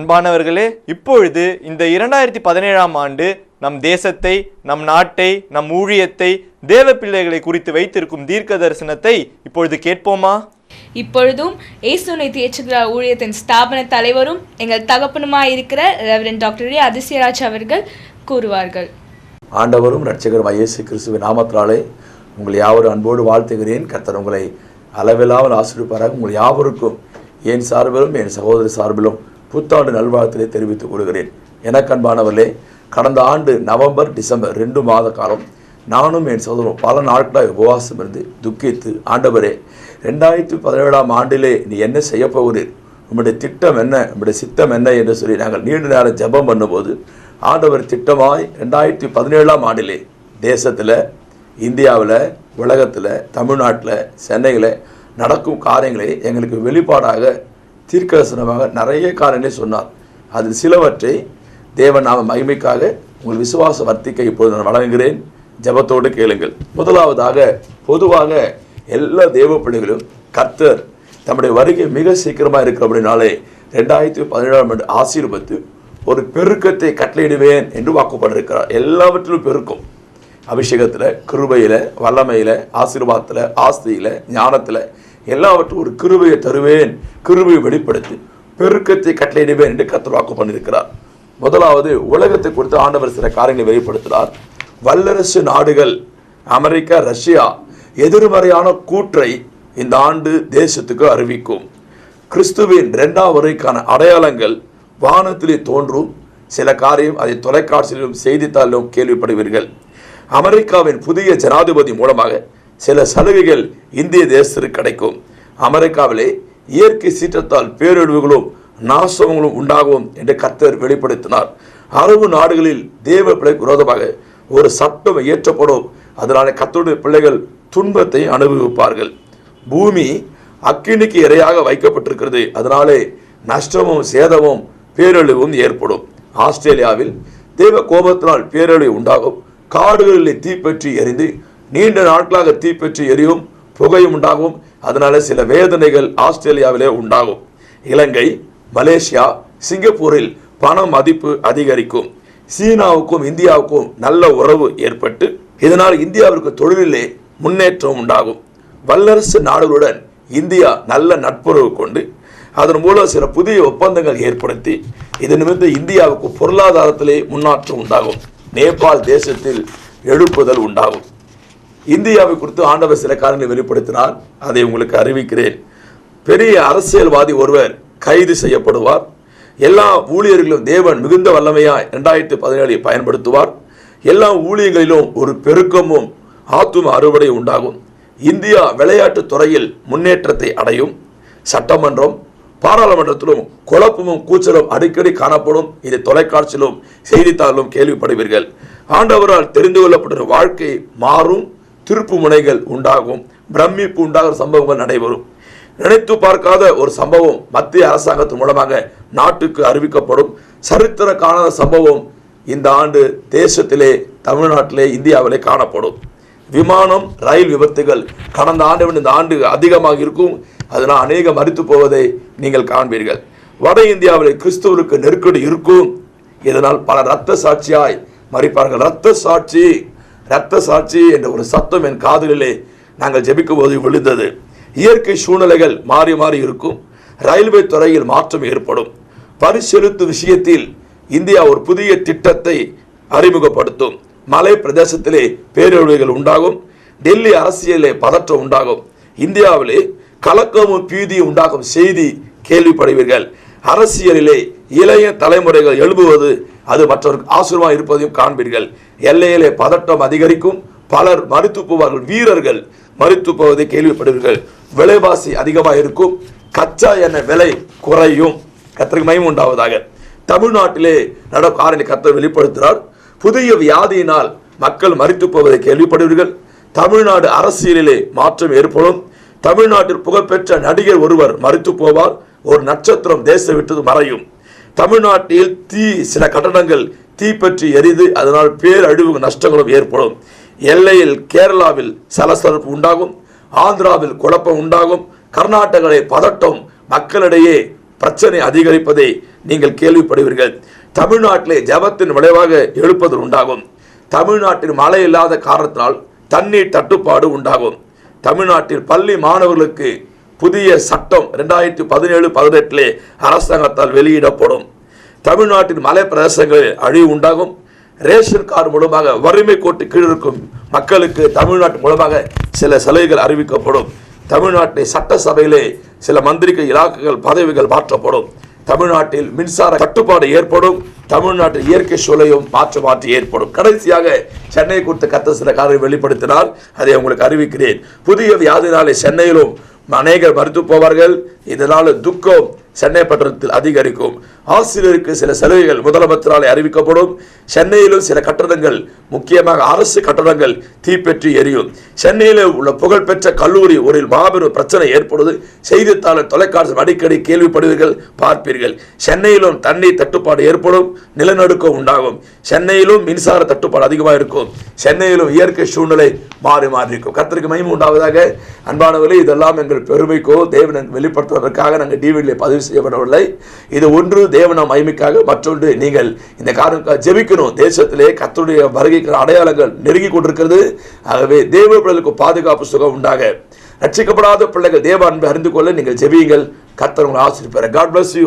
அன்பானவர்களே, இப்பொழுது இந்த 2017ஆம் ஆண்டு நம் தேசத்தை, நம் நாட்டை, நம் ஊழியத்தை, தேவ பிள்ளைகளை குறித்து வைத்திருக்கும் தீர்க்க தரிசனத்தை இப்பொழுது கேட்போமா? இப்பொழுதும் இயேசுவை தேற்றுகிறார் ஊழியத்தின் ஸ்தாபன தலைவரும் எங்கள் தகப்பனுமாய் இருக்கிற ரெவரண்ட் டாக்டர் அதிசயராஜ் அவர்கள் கூறுவார்கள். ஆண்டவரும் இரட்சகருமாகிய இயேசு கிறிஸ்துவின் நாமத்தினாலே உங்களை யாவரும் அன்போடு வாழ்த்துகிறேன். கர்த்தர் உங்களை அளவில்லாமல் ஆசீர்வதிப்பாராக. உங்கள் யாவருக்கும் என் சார்பிலும் என் சகோதரி சார்பிலும் புத்தாண்டு நல்வாழ்த்திலே தெரிவித்துக் கொள்கிறேன். எனக்கு அன்பானவர்களே, கடந்த ஆண்டு நவம்பர் டிசம்பர் 2 மாத காலம் நானும் என் சகோதரரும் பல நாட்களாக உபவாசம் இருந்து துக்கித்து, ஆண்டவரே 2017ஆம் ஆண்டிலே நீ என்ன செய்ய போகிறீர், உங்களுடைய திட்டம் என்ன, உங்களுடைய சித்தம் என்ன என்று சொல்லி நாங்கள் நீண்ட நேரம் ஜெபம் பண்ணும்போது ஆண்டவர் திட்டமாய் 2017ஆம் ஆண்டிலே தேசத்தில், இந்தியாவில், உலகத்தில், தமிழ்நாட்டில், சென்னையில் நடக்கும் காரியங்களை எங்களுக்கு வெளிப்பாடாக தீர்க்கதரிசனமாக நிறைய காரியங்களை சொன்னார். அதில் சிலவற்றை தேவன் நாம மகிமைக்காக உங்கள் விசுவாச வர்த்திக்க இப்போது நான் வழங்குகிறேன். ஜெபத்தோடு கேளுங்கள். முதலாவதாக, பொதுவாக எல்லா தேவ பிள்ளைகளும் கர்த்தர் தம்முடைய வருகை மிக சீக்கிரமாக இருக்கிறபடினாலே 2017ஆம் ஆண்டு ஆசீர்வதித்து ஒரு பெருக்கத்தை கட்டளையிடுவேன் என்று வாக்குப்பட்டிருக்கிறார். எல்லாவற்றிலும் பெருக்கும். அபிஷேகத்தில், கிருபையில், வல்லமையில், ஆசீர்வாதத்தில், ஆஸ்தியில், ஞானத்தில் எல்லாவற்றும் ஒரு கிருபையை தருவேன், கிருபையை வெளிப்படுத்தி பெருக்கத்தை கட்டளையிடுவேன் என்று கர்த்தர் வாக்கு பண்ணியிருக்கிறார். முதலாவது, உலகத்தை குறித்து ஆண்டவர் சில காரியங்களை வெளிப்படுத்தினார். வல்லரசு நாடுகள் அமெரிக்கா, ரஷ்யா எதிர்மறையான கூற்றை இந்த ஆண்டு தேசத்துக்கு அறிவிக்கும். கிறிஸ்துவின் 2ஆம் வருகைக்கான அடையாளங்கள் வானத்திலே தோன்றும். சில காரியம் அதை தொலைக்காட்சியிலும் செய்தித்தாளிலும் கேள்விப்படுவீர்கள். அமெரிக்காவின் புதிய ஜனாதிபதி மூலமாக சில சலுகைகள் இந்திய தேசத்திற்கு கிடைக்கும். அமெரிக்காவிலே இயற்கை சீற்றத்தால் பேரழிவுகளும் நாசங்களும் உண்டாகும் என்று கர்த்தர் வெளிப்படுத்தினார். அரபு நாடுகளில் தேவ பிள்ளைக்கு விரோதமாக ஒரு சட்டம் இயற்றப்படும். அதனால கர்த்தருடைய பிள்ளைகள் துன்பத்தை அனுபவிப்பார்கள். பூமி அக்கினிக்கு இரையாக வைக்கப்பட்டிருக்கிறது. அதனாலே நஷ்டமும் சேதமும் பேரழிவும் ஏற்படும். ஆஸ்திரேலியாவில் தேவ கோபத்தினால் பேரழிவு உண்டாகும். காடுகளில் தீப்பற்றி எரிந்து நீண்ட நாட்களாக தீப்பற்றி எரியும், புகையும் உண்டாகும். அதனால சில வேதனைகள் ஆஸ்திரேலியாவிலே உண்டாகும். இலங்கை, மலேசியா, சிங்கப்பூரில் பண மதிப்பு அதிகரிக்கும். சீனாவுக்கும் இந்தியாவுக்கும் நல்ல உறவு ஏற்பட்டு இதனால் இந்தியாவிற்கு தொழிலிலே முன்னேற்றம் உண்டாகும். வல்லரசு நாடுகளுடன் இந்தியா நல்ல நட்புறவு கொண்டு அதன் மூலம் சில புதிய ஒப்பந்தங்கள் ஏற்படுத்தி இது நிமித்தம் இந்தியாவுக்கு பொருளாதாரத்திலே முன்னேற்றம் உண்டாகும். நேபாள் தேசத்தில் எழுப்புதல் உண்டாகும். இந்தியாவை குறித்து ஆண்டவர் சில காரியங்களை வெளிப்படுத்தினார். அதை உங்களுக்கு அறிவிக்கிறேன். பெரிய அரசியல்வாதி ஒருவர் கைது செய்யப்படுவார். எல்லா ஊழியர்களும் தேவன் மிகுந்த வல்லமையாய் 2017 பயன்படுத்துவார். எல்லா ஊழியங்களிலும் ஒரு பெருக்கமும் ஆத்தும அறுவடை உண்டாகும். இந்தியா விளையாட்டு துறையில் முன்னேற்றத்தை அடையும். சட்டமன்றம், பாராளுமன்றத்திலும் குழப்பமும் கூச்சலும் அடிக்கடி காணப்படும். இது தொலைக்காட்சியிலும் செய்தித்தாளிலும் கேள்விப்படுவீர்கள். ஆண்டவரால் தெரிந்து கொள்ளப்பட்ட வாழ்க்கை மாறும். திருப்பு முனைகள் உண்டாகும். பிரமிப்பு உண்டாகிற சம்பவங்கள் நடைபெறும். நினைத்து பார்க்காத ஒரு சம்பவம் மத்திய அரசாங்கத்தின் மூலமாக நாட்டுக்கு அறிவிக்கப்படும். சரித்திர காணாத சம்பவம் இந்த ஆண்டு தேசத்திலே, தமிழ்நாட்டிலே, இந்தியாவிலே காணப்படும். விமானம், ரயில் விபத்துகள் கடந்த ஆண்டை விட இந்த ஆண்டு அதிகமாக இருக்கும். அதனால் அநேகம் மரித்து போவதை நீங்கள் காண்பீர்கள். வட இந்தியாவிலே கிறிஸ்துவருக்கு நெருக்கடி இருக்கும். இதனால் பல இரத்த சாட்சியாய் மரிப்பார்கள். இரத்த சாட்சி என்ற ஒரு சத்தம் என் காதுகளிலே நாங்கள் ஜெபிக்கும் போது விழுந்தது. இயற்கை சூழ்நிலைகள் மாறி மாறி இருக்கும். ரயில்வே துறையில் மாற்றம் ஏற்படும். பரிசெலுத்தும் விஷயத்தில் இந்தியா ஒரு புதிய திட்டத்தை அறிமுகப்படுத்தும். மலை பிரதேசத்திலே பேரழிவுகள் உண்டாகும். டெல்லி அரசியலே பதற்றம் உண்டாகும். இந்தியாவிலே கலக்கமும் பீதியும் உண்டாகும் செய்தி கேள்விப்படுவீர்கள். அரசியலிலே இளைய தலைமுறைகள் எழுப்புவது அது மற்றவருக்கு ஆசீர்வாதம் இருப்பதையும் காண்பீர்கள். எல்லையிலே பதட்டம் அதிகரிக்கும். பலர் மரித்து போவார்கள். வீரர்கள் மரித்து போவதை கேள்விப்படுவீர்கள். விலைவாசி அதிகமாக இருக்கும். கச்சா எண்ணெய் விலை குறையும். கர்த்தருக்கு மகிமை உண்டாவதாக. தமிழ்நாட்டிலே நடக்கும் காரியங்களை கர்த்தர் வெளிப்படுத்துகிறார். புதிய வியாதியினால் மக்கள் மரித்து போவதை கேள்விப்படுவீர்கள். தமிழ்நாடு அரசியலிலே மாற்றம் ஏற்படும். தமிழ்நாட்டில் புகழ்பெற்ற நடிகர் ஒருவர் மரித்து போவார். ஒரு நட்சத்திரம் தேசம் விட்டு மறையும். தமிழ்நாட்டில் சில கட்டடங்கள் தீப்பற்றி எரிது. அதனால் பேரழிவு நஷ்டங்களும் ஏற்படும். எல்லையில் கேரளாவில் சலசலப்பு உண்டாகும். ஆந்திராவில் குழப்பம் உண்டாகும். கர்நாடகாவிலே பதட்டம், மக்களிடையே பிரச்சனை அதிகரிப்பதை நீங்கள் கேள்விப்படுவீர்கள். தமிழ்நாட்டிலே ஜபத்தின் விளைவாக எழுப்பது உண்டாகும். தமிழ்நாட்டில் மழை இல்லாத காரணத்தினால் தண்ணீர் தட்டுப்பாடு உண்டாகும். தமிழ்நாட்டில் பள்ளி மாணவர்களுக்கு புதிய சட்டம் 2017-18 அரசாங்கத்தால் வெளியிடப்படும். தமிழ்நாட்டின் மலை பிரதேசங்களில் அழிவு உண்டாகும். ரேஷன் கார்டு மூலமாக வறுமை கோட்டு கீழ் இருக்கும் மக்களுக்கு தமிழ்நாட்டு மூலமாக சில சலுகைகள் அறிவிக்கப்படும். தமிழ்நாட்டில் சட்டசபையிலே சில மந்திரிகள் இலாக்குகள் பதவிகள் மாற்றப்படும். தமிழ்நாட்டில் மின்சார கட்டுப்பாடு ஏற்படும். தமிழ்நாட்டில் இயற்கை சூழலையும் மாற்றி ஏற்படும். கடைசியாக சென்னை குறித்த கர்த்தர் சில காரியம் வெளிப்படுத்தினால் அதை உங்களுக்கு அறிவிக்கிறேன். புதிய வியாதினாலே சென்னையிலும் அநேகர் மறுத்து போவார்கள். இதனால் துக்கம் சென்னை பட்டணத்தில் அதிகரிக்கும். ஆசிரியருக்கு சில சலுகைகள் முதலமைச்சரால் அறிவிக்கப்படும். சென்னையிலும் சில கட்டடங்கள், முக்கியமாக அரசு கட்டடங்கள் தீப்பற்றி எரியும். சென்னையில் உள்ள புகழ்பெற்ற கல்லூரி ஒரு மாபெரும் பிரச்சனை ஏற்படுவது செய்தித்தாளர் தொலைக்காட்சி அடிக்கடி கேள்விப்படுவீர்கள், பார்ப்பீர்கள். சென்னையிலும் தண்ணீர் தட்டுப்பாடு ஏற்படும், நிலநடுக்கம் உண்டாகும். சென்னையிலும் மின்சார தட்டுப்பாடு அதிகமாக இருக்கும். சென்னையிலும் இயற்கை சூழ்நிலை மாறி இருக்கும். கர்த்தருக்கு மகிமை உண்டாவதாக. அன்பானவர்களே, இதெல்லாம் எங்கள் பெருமைக்கோ தேவன் வெளிப்படுத்துவதற்காக நாங்கள் டிவிடியில் பதிவு செய்யப்படவில்லை. இது ஒன்று தேவன மகிமைக்காக, மற்றொன்று நீங்கள் இந்த காரணம் ஜெபிக்கணும். தேசத்திலே கர்த்தருடைய வருகைக்கு அடையாளங்கள் நெருங்கி கொண்டிருக்கிறது. ஆகவே தேவ பிள்ளைகளுக்கு பாதுகாப்பு சுகம் உண்டாக, ரட்சிக்கப்படாத பிள்ளைகள் தேவ அன்பை அறிந்து கொள்ள நீங்கள் ஜெபியுங்கள். கர்த்தர் உங்களை ஆசீர்வதிப்பார். God bless you.